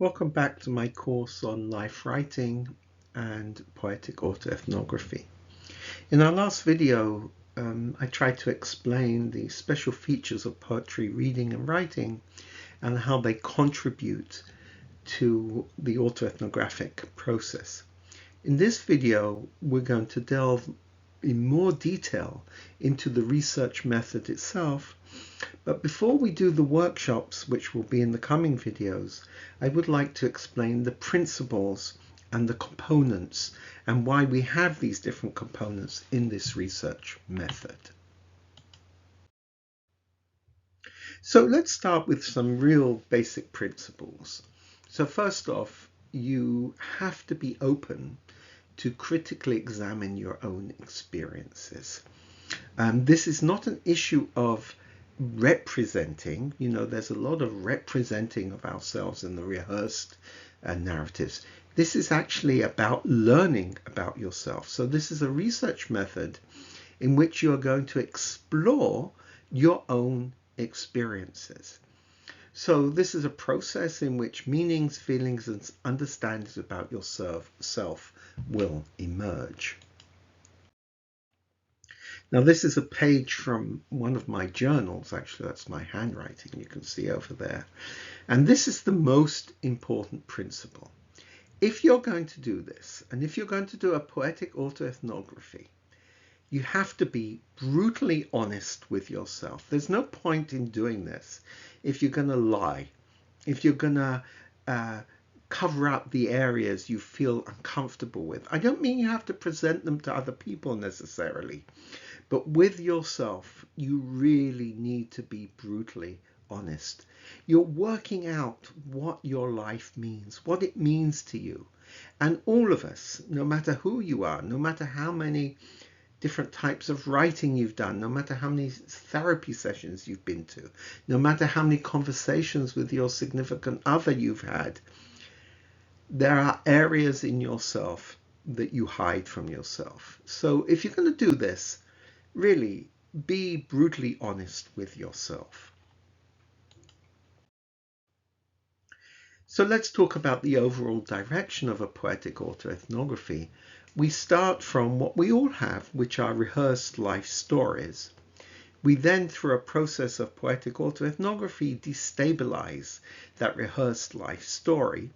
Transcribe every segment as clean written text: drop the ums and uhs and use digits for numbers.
Welcome back to my course on life writing and poetic autoethnography. In our last video, I tried to explain the special features of poetry reading and writing and how they contribute to the autoethnographic process. In this video, we're going to delve in more detail into the research method itself. But before we do the workshops, which will be in the coming videos, I would like to explain the principles and the components and why we have these different components in this research method. So let's start with some real basic principles. So first off, you have to be open to critically examine your own experiences. This is not an issue of representing. There's a lot of representing of ourselves in the rehearsed narratives. This is actually about learning about yourself. So this is a research method in which you are going to explore your own experiences. So this is a process in which meanings, feelings, and understandings about yourself will emerge. Now this is a page from one of my journals. Actually, that's my handwriting, you can see over there. And this is the most important principle. If you're going to do this, and if you're going to do a poetic autoethnography, you have to be brutally honest with yourself. There's no point in doing this if you're going to lie, if you're going to cover up the areas you feel uncomfortable with. I don't mean you have to present them to other people necessarily, but with yourself, you really need to be brutally honest. You're working out what your life means, what it means to you. And all of us, no matter who you are, no matter how many different types of writing you've done, no matter how many therapy sessions you've been to, no matter how many conversations with your significant other you've had, there are areas in yourself that you hide from yourself. So if you're going to do this, really be brutally honest with yourself. So let's talk about the overall direction of a poetic autoethnography. We start from what we all have, which are rehearsed life stories. We then, through a process of poetic autoethnography, destabilize that rehearsed life story.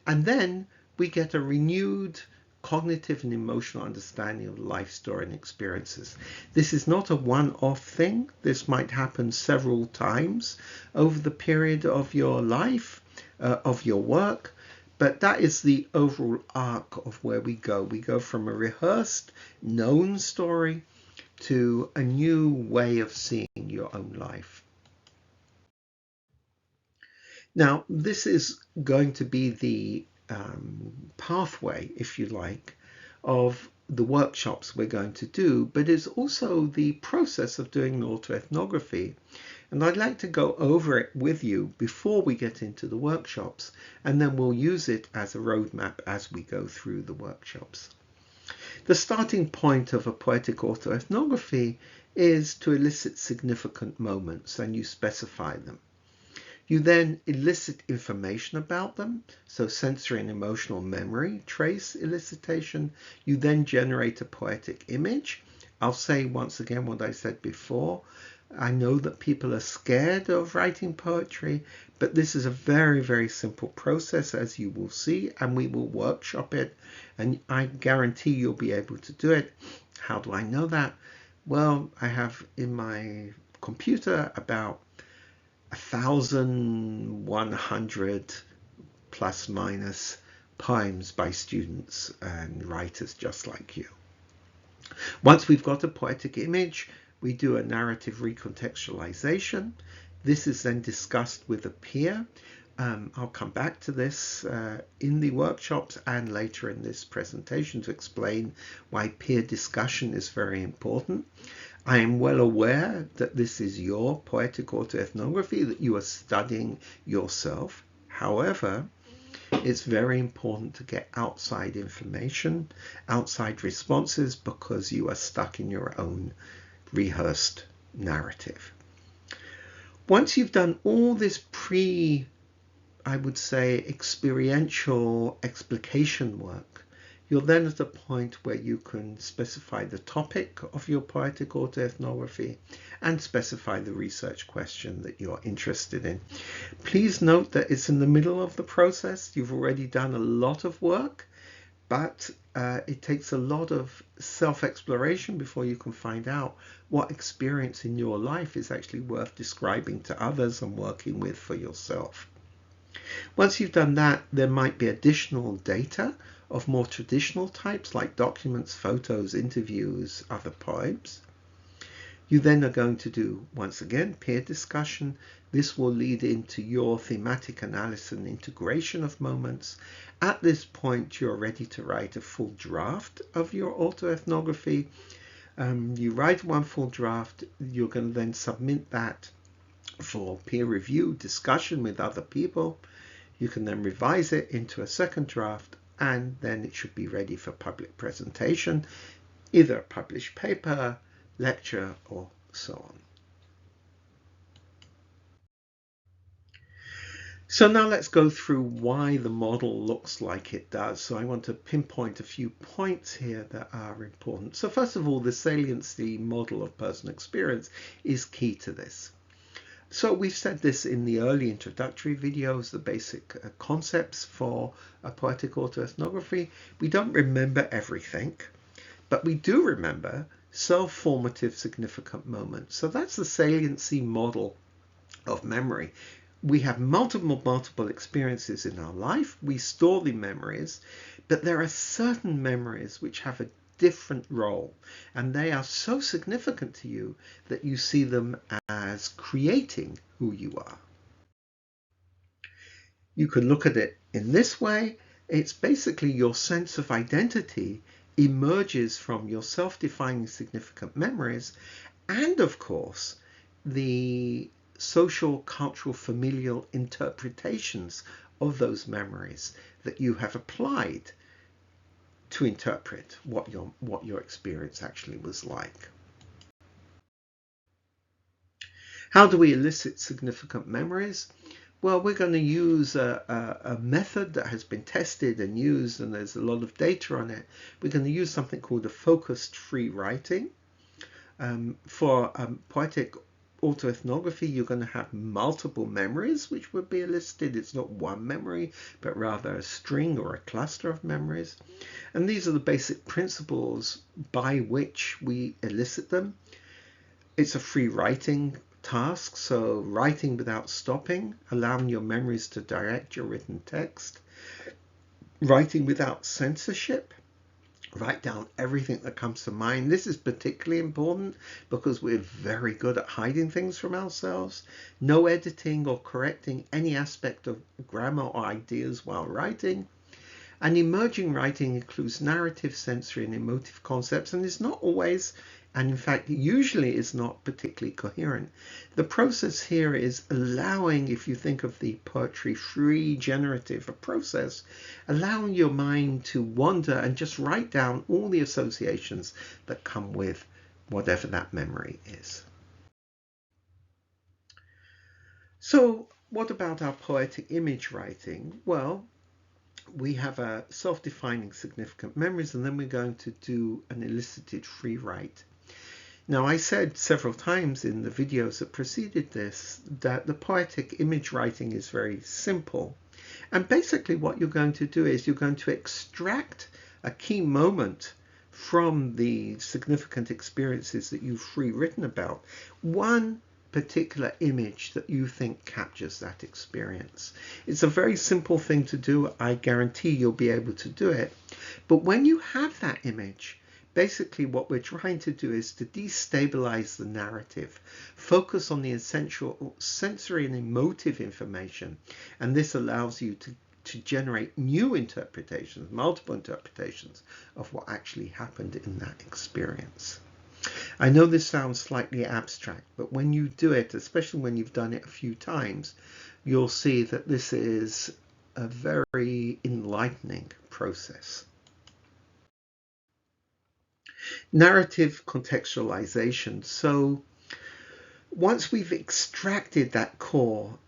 And then we get a renewed cognitive and emotional understanding of life story and experiences. This is not a one-off thing. This might happen several times over the period of your life, of your work, but that is the overall arc of where we go. We go from a rehearsed, known story to a new way of seeing your own life. Now, this is going to be the pathway, if you like, of the workshops we're going to do, but it's also the process of doing autoethnography. And I'd like to go over it with you before we get into the workshops, and then we'll use it as a roadmap as we go through the workshops. The starting point of a poetic autoethnography is to elicit significant moments, and you specify them. You then elicit information about them, so sensory and emotional memory, trace elicitation. You then generate a poetic image. I'll say once again what I said before. I know that people are scared of writing poetry, but this is a very, very simple process, as you will see, and we will workshop it, and I guarantee you'll be able to do it. How do I know that? Well, I have in my computer about 1,100 plus minus poems by students and writers just like you. Once we've got a poetic image, we do a narrative recontextualization. This is then discussed with a peer. I'll come back to this in the workshops and later in this presentation to explain why peer discussion is very important. I am well aware that this is your poetic autoethnography, that you are studying yourself. However, it's very important to get outside information, outside responses, because you are stuck in your own rehearsed narrative. Once you've done all this I would say, experiential explication work, you're then at a point where you can specify the topic of your poetic autoethnography and specify the research question that you're interested in. Please note that it's in the middle of the process. You've already done a lot of work, but it takes a lot of self-exploration before you can find out what experience in your life is actually worth describing to others and working with for yourself. Once you've done that, there might be additional data of more traditional types like documents, photos, interviews, other poems. You then are going to do, once again, peer discussion. This will lead into your thematic analysis and integration of moments. At this point, you're ready to write a full draft of your autoethnography. You write one full draft. You're going to then submit that for peer review, discussion with other people. You can then revise it into a second draft, and then it should be ready for public presentation, either a published paper, lecture, or so on. So now let's go through why the model looks like it does. So I want to pinpoint a few points here that are important. So first of all, the saliency model of personal experience is key to this. So we've said this in the early introductory videos, the basic concepts for a poetic autoethnography. We don't remember everything, but we do remember self-formative significant moments. So that's the saliency model of memory. We have multiple experiences in our life. We store the memories, but there are certain memories which have a different role, and they are so significant to you that you see them as creating who you are. You can look at it in this way. It's basically your sense of identity emerges from your self-defining significant memories, and of course the social, cultural, familial interpretations of those memories that you have applied to interpret what your experience actually was like. How do we elicit significant memories? Well, we're going to use a method that has been tested and used, and there's a lot of data on it. We're going to use something called a focused free writing. For poetic autoethnography, you're going to have multiple memories which would be elicited. It's not one memory, but rather a string or a cluster of memories. And these are the basic principles by which we elicit them. It's a free writing task, so writing without stopping, allowing your memories to direct your written text. Writing without censorship. Write down everything that comes to mind. This is particularly important because we're very good at hiding things from ourselves. No editing or correcting any aspect of grammar or ideas while writing. And emerging writing includes narrative, sensory, and emotive concepts, and is not always, and in fact usually is not particularly coherent. The process here is allowing, if you think of the poetry free generative process, allowing your mind to wander and just write down all the associations that come with whatever that memory is. So what about our poetic image writing? Well, we have a self-defining significant memories, and then we're going to do an elicited free write. Now, I said several times in the videos that preceded this that the poetic image writing is very simple. And basically what you're going to do is you're going to extract a key moment from the significant experiences that you've free written about. One particular image that you think captures that experience. It's a very simple thing to do. I guarantee you'll be able to do it. But when you have that image, basically what we're trying to do is to destabilize the narrative, focus on the essential sensory and emotive information, and this allows you to generate new interpretations, multiple interpretations of what actually happened in that experience. I know this sounds slightly abstract, but when you do it, especially when you've done it a few times, you'll see that this is a very enlightening process. Narrative contextualization. So once we've extracted that core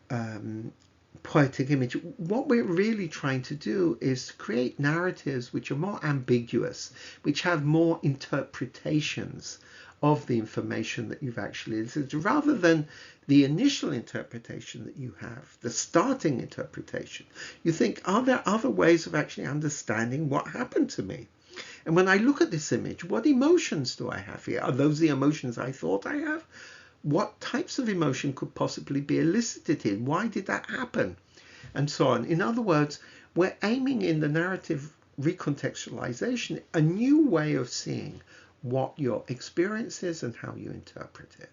poetic image, what we're really trying to do is to create narratives which are more ambiguous, which have more interpretations of the information that you've actually elicited, rather than the initial interpretation that you have, the starting interpretation. You think, are there other ways of actually understanding what happened to me? And when I look at this image, what emotions do I have here? Are those the emotions I thought I have? What types of emotion could possibly be elicited here? Why did that happen? And so on. In other words, we're aiming in the narrative recontextualization a new way of seeing what your experience is and how you interpret it.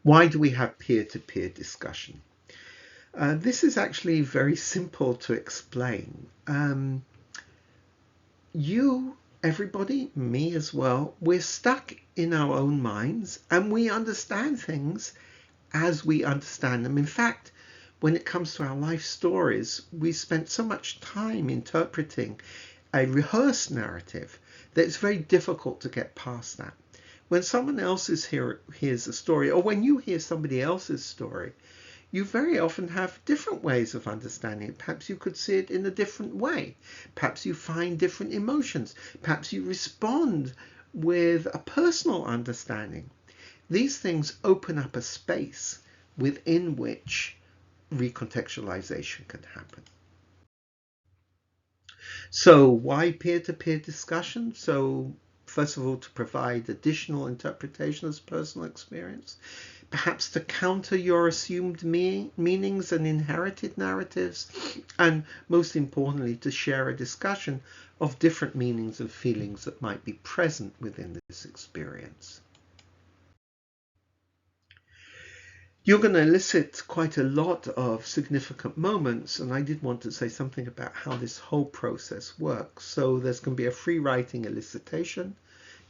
Why do we have peer-to-peer discussion? This is actually very simple to explain. Everybody, me as well, we're stuck in our own minds and we understand things as we understand them. In fact, when it comes to our life stories, we spent so much time interpreting a rehearsed narrative that it's very difficult to get past that. When someone else hears a story, or when you hear somebody else's story, you very often have different ways of understanding it. Perhaps you could see it in a different way. Perhaps you find different emotions. Perhaps you respond with a personal understanding. These things open up a space within which recontextualization can happen. So why peer-to-peer discussion? So first of all, to provide additional interpretation as personal experience, perhaps to counter your assumed meanings and inherited narratives, and most importantly, to share a discussion of different meanings and feelings that might be present within this experience. You're going to elicit quite a lot of significant moments, and I did want to say something about how this whole process works. So there's going to be a free writing elicitation.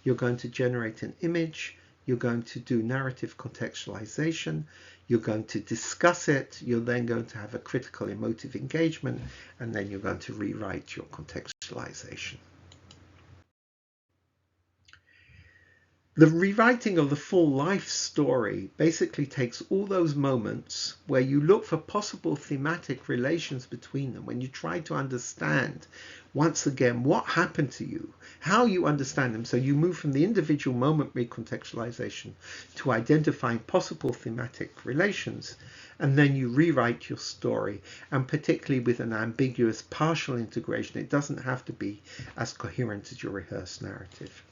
You're going to generate an image. You're going to do narrative contextualization. You're going to discuss it. You're then going to have a critical emotive engagement, and then you're going to rewrite your contextualization. The rewriting of the full life story basically takes all those moments where you look for possible thematic relations between them, when you try to understand, once again, what happened to you, how you understand them. So you move from the individual moment recontextualization to identifying possible thematic relations, and then you rewrite your story, and particularly with an ambiguous partial integration. It doesn't have to be as coherent as your rehearsed narrative.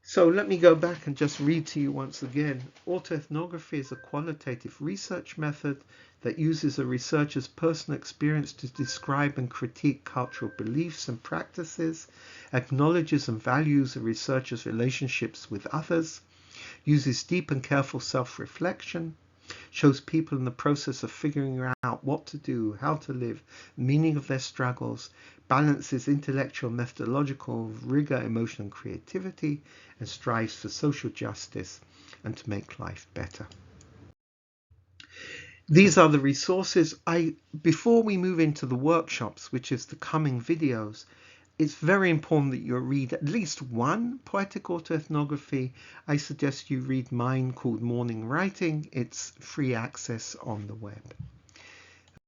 So let me go back and just read to you once again. Autoethnography is a qualitative research method that uses a researcher's personal experience to describe and critique cultural beliefs and practices, acknowledges and values a researcher's relationships with others, uses deep and careful self-reflection, shows people in the process of figuring out what to do, how to live, the meaning of their struggles, balances intellectual, methodological rigor, emotion, and creativity, and strives for social justice and to make life better. These are the resources. Before we move into the workshops, which is the coming videos, it's very important that you read at least one poetic autoethnography. I suggest you read mine called Morning Writing. It's free access on the web.